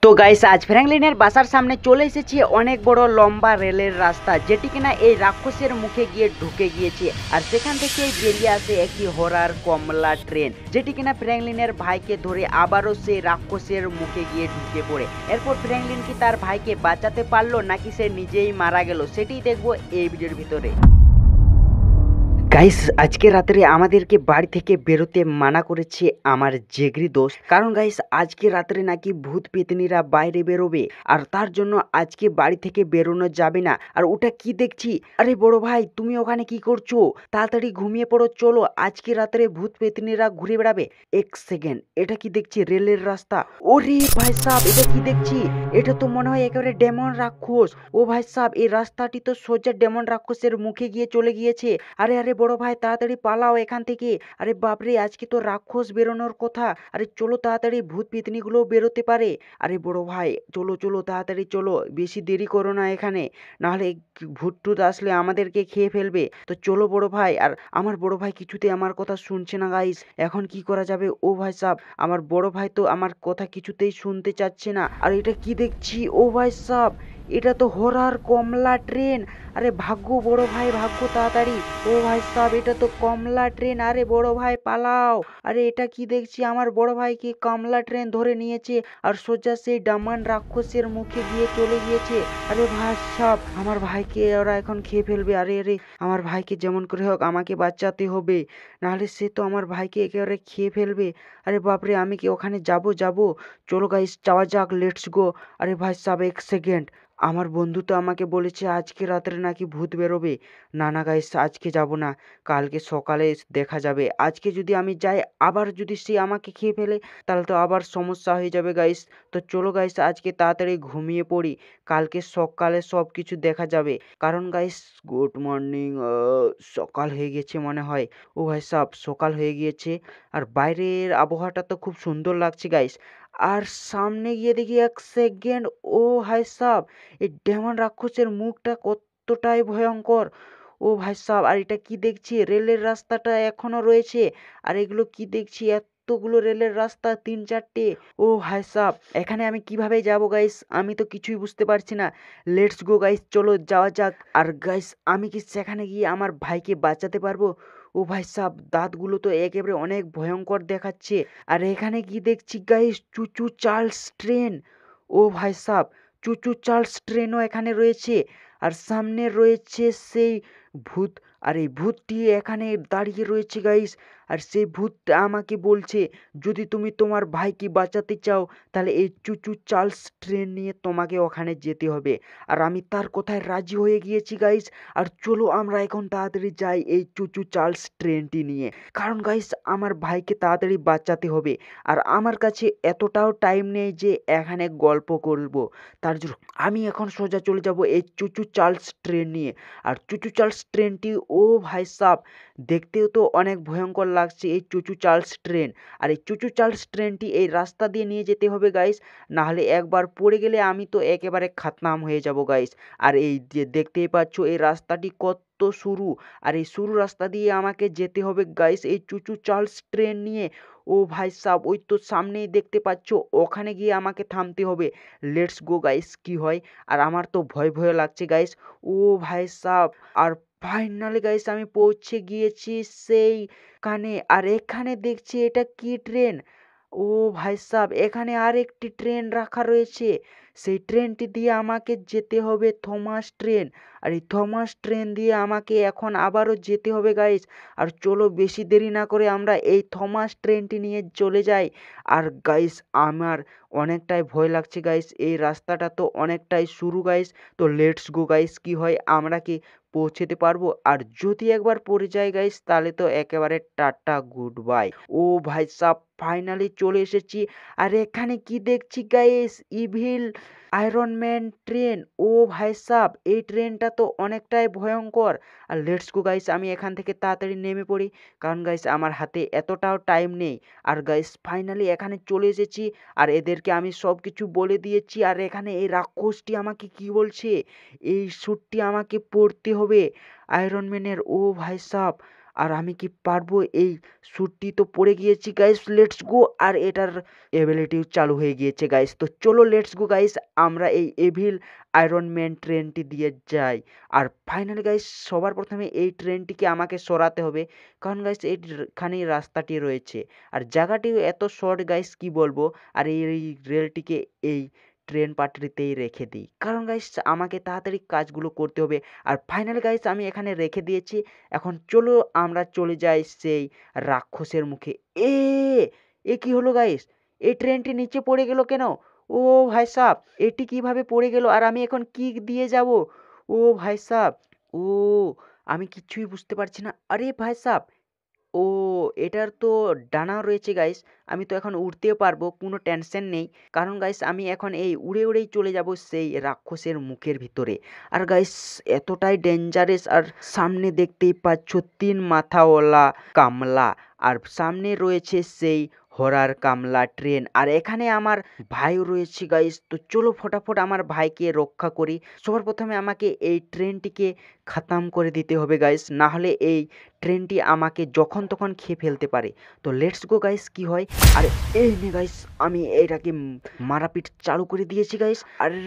তো গাইস আজ ফ্র্যাঙ্কলিনের বাসার সামনে চলে এসেছি অনেক বড় লম্বা রেলের রাস্তা, যেটি কিনা এই রাক্ষসের মুখে গিয়ে ঢুকে গিয়েছে। আর সেখান থেকে বেরিয়ে আসে একটি হরার কমলা ট্রেন, যেটি কিনা ফ্র্যাঙ্কলিনের ভাইকে ধরে আবারও সেই রাক্ষসের মুখে গিয়ে ঢুকে পড়ে। এরপর ফ্র্যাঙ্কলিন কি তার ভাইকে বাঁচাতে পারলো নাকি সে নিজেই মারা গেল, সেটাই দেখবো এই ভিডিওর ভিতরে। গাইস আজকে রাত্রে আমাদেরকে বাড়ি থেকে বেরোতে মানা করেছে আমার জেগরি দোস্ত, কারণ গাইস আজকে রাত্রে নাকি ভূত পেতনিরা বাইরে বেরোবে, আর তার জন্য আজকে বাড়ি থেকে বেরোনো যাবে না। আর ওটা কি দেখছি, আরে বড় ভাই তুমি ওখানে কি করছো? তাড়াতাড়ি ঘুমিয়ে পড়ো, চলো আজকে রাত্রে ভূত পেতনিরা ঘুরে বেড়াবে। এক সেকেন্ড, এটা কি দেখছি? রেলের রাস্তা। ওরে ভাই সাহেব, এটা কি দেখছি? এটা তো মনে হয় একেবারে ডেমন রাক্ষস। ও ভাই সাহেব, এই রাস্তাটি তো সোজা ডেমন রাক্ষসের মুখে গিয়ে চলে গিয়েছে। আরে আরে বড় ভাই তাড়াতাড়ি পালাও এখান থেকে। আরে বাপরে, আজকে তো রাক্ষস বেরোনোর কথা। আরে চলো তাড়াতাড়ি, ভূত পেতনিগুলো বেরোতে পারে। আরে বড় ভাই চলো চলো তাড়াতাড়ি চলো, বেশি দেরি করো না এখানে, নাহলে ভূত টুত আসলে আমাদেরকে খেয়ে ফেলবে। তো চলো বড় ভাই। আর আমার বড় ভাই কিছুতে আমার কথা শুনছে না গাইস, এখন কি করা যাবে? ও ভাই সাহেব, আমার বড় ভাই তো আমার কথা কিছুতেই শুনতে চাচ্ছে না। আর এটা কি দেখছি? ও ভাই সাহেব, এটা তো হরার কমলা ট্রেন। আরে ভাগ্য বড় ভাই, ভাগ্য তাড়াতাড়ি। ও ভাই সাহেব, এটা তো কমলা ট্রেন। আরে বড় ভাই পালাও। আরে এটা কি দেখছি? আমার বড় ভাইকে কমলা ট্রেন ধরে নিয়েছে আর সোজা সেই ডামান রাক্ষসের মুখে গিয়ে চলে গিয়েছে। আরে ভাই সাহেব, আমার ভাইকে ওরা এখন খেয়ে ফেলবে। আরে আরে, আমার ভাইকে যেমন করে হোক আমাকে বাঁচাতে হবে, নাহলে সে তো আমার ভাইকে একেবারে খেয়ে ফেলবে। আরে বাপরে, আমি কি ওখানে যাব? চলো গাইস যাওয়া যাক, লেটস গো। আরে ভাই সাহেব এক সেকেন্ড, আমার বন্ধু তো আমাকে বলেছে আজকে রাত্রে নাকি ভূত বেরোবে। না না গাইস, আজকে যাব না, কালকে সকালে দেখা যাবে। আজকে যদি আমি যাই, আবার যদি সে আমাকে খেয়ে ফেলে, তাহলে তো আবার সমস্যা হয়ে যাবে গাইস। তো চলো গাইস আজকে তাড়াতাড়ি ঘুমিয়ে পড়ি, কালকে সকালে সব কিছু দেখা যাবে। কারণ গাইস গুড মর্নিং, সকাল হয়ে গেছে মনে হয়। ও ভাই সাহেব সকাল হয়ে গিয়েছে, আর বাইরের আবহাওয়াটা তো খুব সুন্দর লাগছে গাইস। আর সামনে গিয়ে দেখি এক সেকেন্ড, ও ভাই সাহেব, এই ডেমন রাক্ষসের মুখটা কতটাই ভয়ঙ্কর। ও ভাই সাহেব, আর এটা কি দেখছি? রেলের রাস্তাটা এখনো রয়েছে। আর এগুলো কি দেখছি? এতগুলো রেলের রাস্তা, তিন চারটে। ও ভাই সাহেব, এখানে আমি কিভাবে যাব গাইস? আমি তো কিছুই বুঝতে পারছি না। লেটস গো গাইস, চলো যাওয়া যাক। আর গাইস আমি কি সেখানে গিয়ে আমার ভাইকে বাঁচাতে পারবো? ও ভাই সাহেব, দাঁতগুলো তো একেবারে অনেক ভয়ঙ্কর দেখাচ্ছে। আর এখানে কি দেখছি গাইস? চুচু চার্লস ট্রেন। ও ভাই সাহেব, চুচু চার্লস ট্রেনও এখানে রয়েছে। আর সামনে রয়েছে সেই ভূত। আর এই ভূতটি এখানে দাঁড়িয়ে রয়েছে গাইস। আর সেই ভূতটা আমাকে বলছে যদি তুমি তোমার ভাইকে বাঁচাতে চাও, তাহলে এই চুচু চার্লস ট্রেন নিয়ে তোমাকে ওখানে যেতে হবে। আর আমি তার কথায় রাজি হয়ে গিয়েছি গাইস। আর চলো আমরা এখন তাড়াতাড়ি যাই এই চুচু চার্লস ট্রেনটি নিয়ে, কারণ গাইস আমার ভাইকে তাড়াতাড়ি বাঁচাতে হবে। আর আমার কাছে এতটাও টাইম নেই যে এখানে গল্প করব, তার জন্য আমি এখন সোজা চলে যাব এই চুচু চার্লস ট্রেন নিয়ে। আর চুচু চার্লস ট্রেনটি, ও ভাই সাব, দেখতেও তো অনেক ভয়ঙ্কর লাগছে এই চুচু চার্লস ট্রেন। আর এই চুচু চার্লস ট্রেনটি এই রাস্তা দিয়ে নিয়ে যেতে হবে গাইস, নাহলে একবার পড়ে গেলে আমি তো একেবারে খাতনাম হয়ে যাব গাইস। আর এই যে দেখতেই পাচ্ছ এই রাস্তাটি কত সরু, আর এই সরু রাস্তা দিয়ে আমাকে যেতে হবে গাইস এই চুচু চার্লস ট্রেন নিয়ে। ও ভাই সাব, ওই তো সামনেই দেখতে পাচ্ছ, ওখানে গিয়ে আমাকে থামতে হবে। লেটস গো গাইস, কি হয়। আর আমার তো ভয় ভয় লাগছে গাইস। ও ভাই সাব, আর ফাইনালি গাইস আমি পৌঁছে গিয়েছি সেইখানে। আর এখানে দেখছি এটা কি ট্রেন? ও ভাই সাব, এখানে আর একটি ট্রেন রাখা রয়েছে। সেই ট্রেনটি দিয়ে আমাকে যেতে হবে থমাস ট্রেন। আর এই থমাস ট্রেন দিয়ে আমাকে এখন আবারও যেতে হবে গাইস। আর চলো বেশি দেরি না করে আমরা এই থমাস ট্রেনটি নিয়ে চলে যাই। আর গাইস আমার অনেকটাই ভয় লাগছে গাইস, এই রাস্তাটা তো অনেকটাই সরু গাইস। তো লেটস গো গাইস, কি হয়, আমরা কি পৌঁছেতে পারবো? আর যদি একবার পড়ে যায় গাইস, তাহলে তো একেবারে টাটা গুড বাই। ও ভাই সাব, ফাইনালি চলে এসেছি। আর এখানে কি দেখছি guys? Evil Iron Man train. ও ভাই সাব, এই ট্রেনটা তো অনেকটাই ভয়ঙ্কর। আর লেটস গো গাইস, আমি এখান থেকে তাড়াতাড়ি নেমে পড়ি, কারণ গাইস আমার হাতে এতটাও টাইম নেই। আর গাইস ফাইনালি এখানে চলে এসেছি, আর এদেরকে আমি সব কিছু বলে দিয়েছি। আর এখানে এই রাক্ষসটি আমাকে কি বলছে, এই স্যুটটি আমাকে পরতে হবে আয়রন ম্যানের। ও ভাই সাব, আর আমি কি পারবো? এই স্যুটটি তো পড়ে গিয়েছি গাইস, লেটস গো। আর এটার এবিলিটিও চালু হয়ে গিয়েছে গাইস। তো চলো লেটস গো গাইস, আমরা এই এভিল আয়রন ম্যান ট্রেনটি দিয়ে যাই। আর ফাইনালি গাইস সবার প্রথমে এই ট্রেনটিকে আমাকে সরাতে হবে, কারণ গাইস এইখানেই রাস্তাটি রয়েছে আর জায়গাটিও এত শর্ট গাইস কি বলবো। আর এই রেলটিকে এই ট্রেন পাটরিতেই রেখে দিই, কারণ গাইস আমাকে তাড়াতাড়ি কাজগুলো করতে হবে। আর ফাইনালি গাইস আমি এখানে রেখে দিয়েছি। এখন চলো আমরা চলে যাই সেই রাক্ষসের মুখে। এ এ কি হলো গাইস? এই ট্রেনটি নিচে পড়ে গেল কেন? ও ভাই সাব, এটি কিভাবে পড়ে গেল? আর আমি এখন কি দিয়ে যাব? ও ভাই সাব, ও আমি কিচ্ছুই বুঝতে পারছি না। আরে ভাই সাব, ও এটার তো ডানাও রয়েছে গাইস, আমি তো এখন উড়তেও পারবো, কোনো টেনশন নেই। কারণ গাইস আমি এখন এই উড়ে উড়েই চলে যাব সেই রাক্ষসের মুখের ভিতরে। আর গাইস এতটাই ডেঞ্জারাস, আর সামনে দেখতেই পাচ্ছ 3 মাথাওয়ালা কামলা, আর সামনে রয়েছে সেই হরার কামলা ট্রেন, আর এখানে আমার ভাইও রয়েছে গাইস। তো চলো ফটাফট আমার ভাইকে রক্ষা করি। সবার প্রথমে আমাকে এই ট্রেনটিকে খতম করে দিতে হবে গাইস, না হলে এই ট্রেনটি আমাকে যখন তখন খেয়ে ফেলতে পারে। তো লেটস গো গাইস কি হয়। আরে এই নে গাইস, আমি এটাকে মারাপিট চালু করে দিয়েছি গাইস। আরে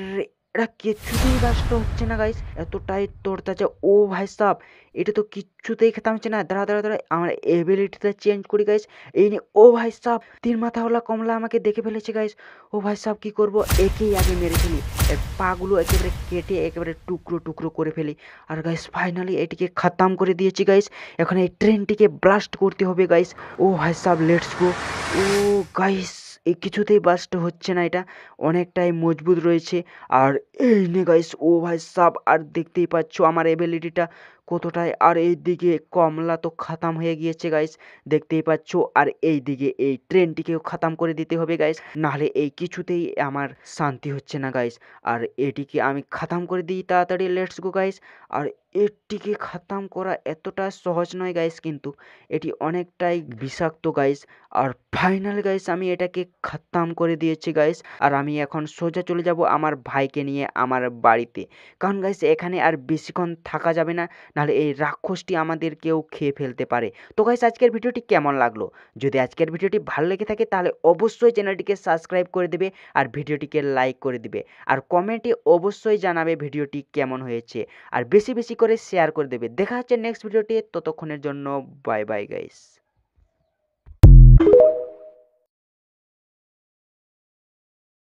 এটা কিছুতেই বাস্ট হচ্ছে না গাইস, এতটাই তরতাজা। ও ভাই সাব, এটা তো কিচ্ছুতেই খেতে হচ্ছে না। দাঁড়া দাঁড়া দাঁড়া, আমার এবিলিটিটা চেঞ্জ করি গাইস। এই নে, ও ভাই সাব, 3 মাথাওয়ালা কমলা আমাকে দেখে ফেলেছে গাইস। ও ভাই সাব কি করব, একেই আগে মেরে ফেলি, এর পাগুলো একেবারে কেটে একেবারে টুকরো টুকরো করে ফেলি। আর গাইস ফাইনালি এটিকে খতম করে দিয়েছি গাইস। এখন এই ট্রেনটিকে ব্লাস্ট করতে হবে গাইস। ও ভাই সাব লেটস গো। ও গাইস এই কিছুতেই বাস্ট হচ্ছে না, এটা অনেকটাই মজবুত রয়েছে। আর এই নে গাইস, ও ভাই সাব, আর দেখতেই পাচ্ছ আমার এবিলিটিটা কতটাই। আর এই দিকে কমলা তো খতম হয়ে গিয়েছে গাইস, দেখতেই পাচ্ছ। আর এই দিকে এই ট্রেনটিকেও খতম করে দিতে হবে গাইস, নাহলে এই কিছুতেই আমার শান্তি হচ্ছে না গাইস। আর এটিকে আমি খতম করে দিই তাড়াতাড়ি, লেটস গো গাইস। আর এটিকে খতম করা এতটা সহজ নয় গাইস, কিন্তু এটি অনেকটাই বিষাক্ত গাইস। আর ফাইনাল গাইস আমি এটাকে খতম করে দিয়েছি গাইস। আর আমি এখন সোজা চলে যাব আমার ভাইকে নিয়ে আমার বাড়িতে, কারণ গাইস এখানে আর বেশিক্ষণ থাকা যাবে না, নাহলে এই রাক্ষসটি আমাদেরকেও খেয়ে ফেলতে পারে। তো গাইস আজকের ভিডিওটি কেমন লাগলো? যদি আজকের ভিডিওটি ভালো লেগে থাকে তাহলে অবশ্যই চ্যানেলটিকে সাবস্ক্রাইব করে দেবে আর ভিডিওটিকে লাইক করে দিবে, আর কমেন্টে অবশ্যই জানাবে ভিডিওটি কেমন হয়েছে, আর বেশি বেশি করে শেয়ার করে দেবে। দেখা হচ্ছে নেক্সট ভিডিওটি, ততক্ষণের জন্য বাই বাই গাইস।